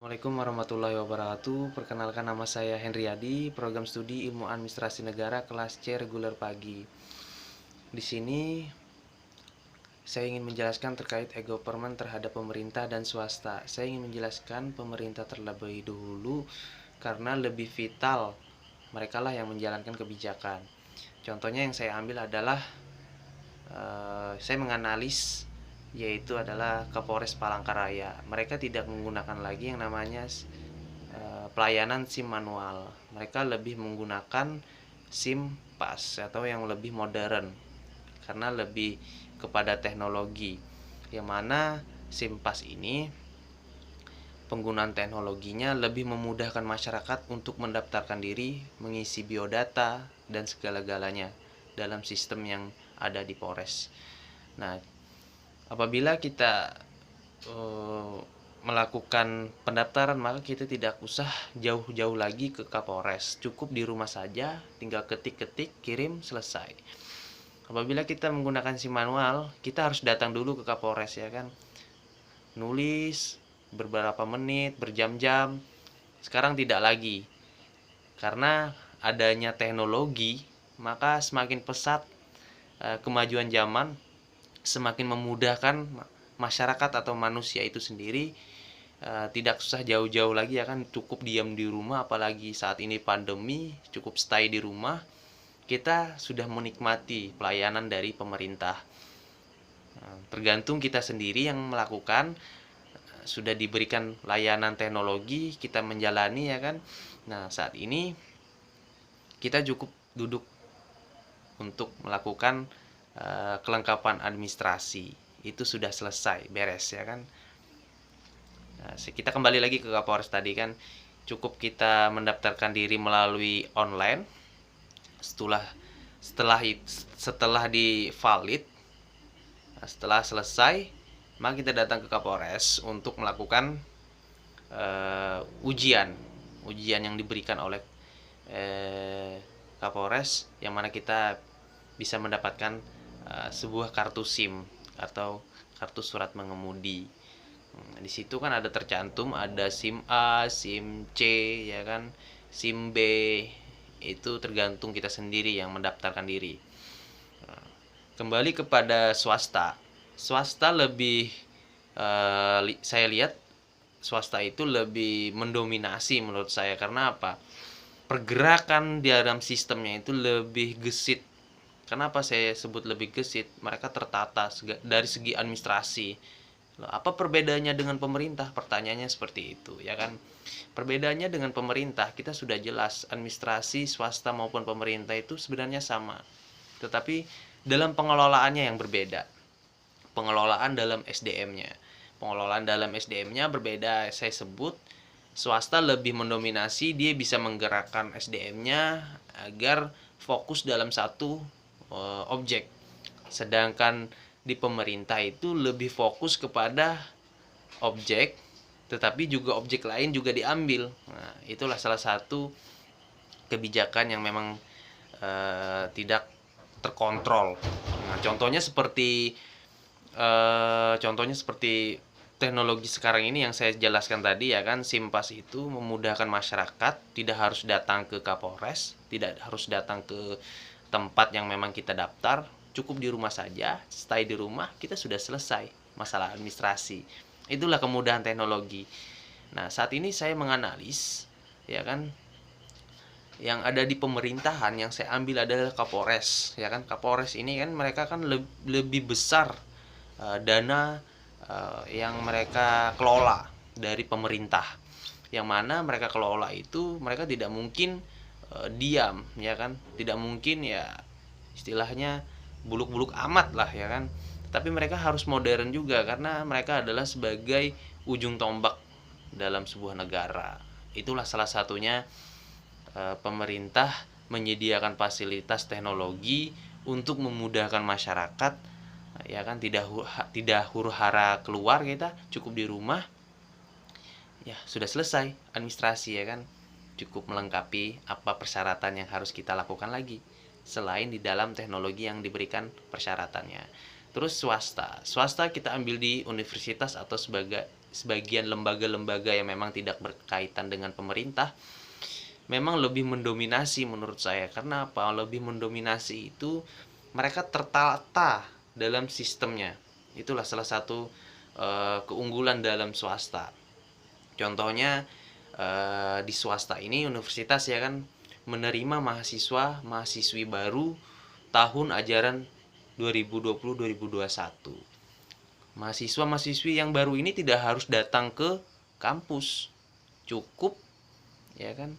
Assalamualaikum warahmatullahi wabarakatuh. Perkenalkan, nama saya Henryadi, program studi Ilmu Administrasi Negara kelas C reguler pagi. Di sini saya ingin menjelaskan terkait e-government terhadap pemerintah dan swasta. Saya ingin menjelaskan pemerintah terlebih dahulu karena lebih vital. Mereka lah yang menjalankan kebijakan. Contohnya yang saya ambil adalah saya menganalisis, yaitu adalah Kapolres Palangkaraya. Mereka tidak menggunakan lagi yang namanya pelayanan SIM manual. Mereka lebih menggunakan SIM pas atau yang lebih modern karena lebih kepada teknologi. Yang mana SIM pas ini penggunaan teknologinya lebih memudahkan masyarakat untuk mendaftarkan diri, mengisi biodata dan segala-galanya dalam sistem yang ada di Polres. Nah, apabila kita melakukan pendaftaran, maka kita tidak usah jauh-jauh lagi ke Kapolres. Cukup di rumah saja, tinggal ketik-ketik, kirim, selesai. Apabila kita menggunakan SIM manual, kita harus datang dulu ke Kapolres, ya kan. Nulis beberapa menit, berjam-jam. Sekarang tidak lagi. Karena adanya teknologi, maka semakin pesat kemajuan zaman, semakin memudahkan masyarakat atau manusia itu sendiri. Tidak usah jauh-jauh lagi, ya kan, cukup diam di rumah. Apalagi saat ini pandemi, cukup stay di rumah, kita sudah menikmati pelayanan dari pemerintah. Tergantung kita sendiri yang melakukan. Sudah diberikan layanan teknologi, kita menjalani, ya kan. Nah, saat ini kita cukup duduk untuk melakukan kelengkapan administrasi. Itu sudah selesai, beres, ya kan. Nah, kita kembali lagi ke Kapolres tadi kan. Cukup kita mendaftarkan diri melalui online. Setelah di valid, setelah selesai, maka kita datang ke Kapolres untuk melakukan ujian yang diberikan oleh Kapolres, yang mana kita bisa mendapatkan sebuah kartu SIM atau kartu surat mengemudi. Di situ kan ada tercantum, ada SIM A, SIM C, ya kan, SIM B. Itu tergantung kita sendiri yang mendaftarkan diri. Kembali kepada swasta. Swasta lebih saya lihat swasta itu lebih mendominasi menurut saya. Karena apa? Pergerakan di dalam sistemnya itu lebih gesit. Kenapa saya sebut lebih gesit? Mereka tertata dari segi administrasi. Apa perbedaannya dengan pemerintah? Pertanyaannya seperti itu, ya kan. Perbedaannya dengan pemerintah kita sudah jelas. Administrasi swasta maupun pemerintah itu sebenarnya sama, tetapi dalam pengelolaannya yang berbeda. Pengelolaan dalam SDM-nya berbeda. Saya sebut swasta lebih mendominasi, dia bisa menggerakkan SDM-nya agar fokus dalam satu objek. Sedangkan di pemerintah itu lebih fokus kepada objek, tetapi juga objek lain juga diambil. Nah, itulah salah satu kebijakan yang memang tidak terkontrol. Nah, contohnya seperti teknologi sekarang ini yang saya jelaskan tadi, ya kan. SIMPAS itu memudahkan masyarakat, tidak harus datang ke Kapolres, tidak harus datang ke tempat yang memang kita daftar, cukup di rumah saja, stay di rumah, kita sudah selesai masalah administrasi. Itulah kemudahan teknologi. Nah, saat ini saya menganalisis, ya kan, yang ada di pemerintahan. Yang saya ambil adalah Kapolres, ya kan. Kapolres ini kan mereka kan lebih besar dana yang mereka kelola dari pemerintah. Yang mana mereka kelola itu, mereka tidak mungkin diam, ya kan. Tidak mungkin, ya istilahnya buluk-buluk amat lah, ya kan. Tapi mereka harus modern juga, karena mereka adalah sebagai ujung tombak dalam sebuah negara. Itulah salah satunya pemerintah menyediakan fasilitas teknologi untuk memudahkan masyarakat, ya kan. Tidak huru-hara keluar, kita cukup di rumah, ya sudah selesai administrasi, ya kan. Cukup melengkapi apa persyaratan yang harus kita lakukan lagi selain di dalam teknologi yang diberikan persyaratannya. Terus swasta kita ambil di universitas atau sebagian lembaga-lembaga yang memang tidak berkaitan dengan pemerintah memang lebih mendominasi menurut saya. Karena apa? Lebih mendominasi itu mereka tertata dalam sistemnya. Itulah salah satu keunggulan dalam swasta. Contohnya di swasta ini universitas ya kan menerima mahasiswa mahasiswi baru tahun ajaran 2020-2021. Mahasiswa mahasiswi yang baru ini tidak harus datang ke kampus, cukup ya kan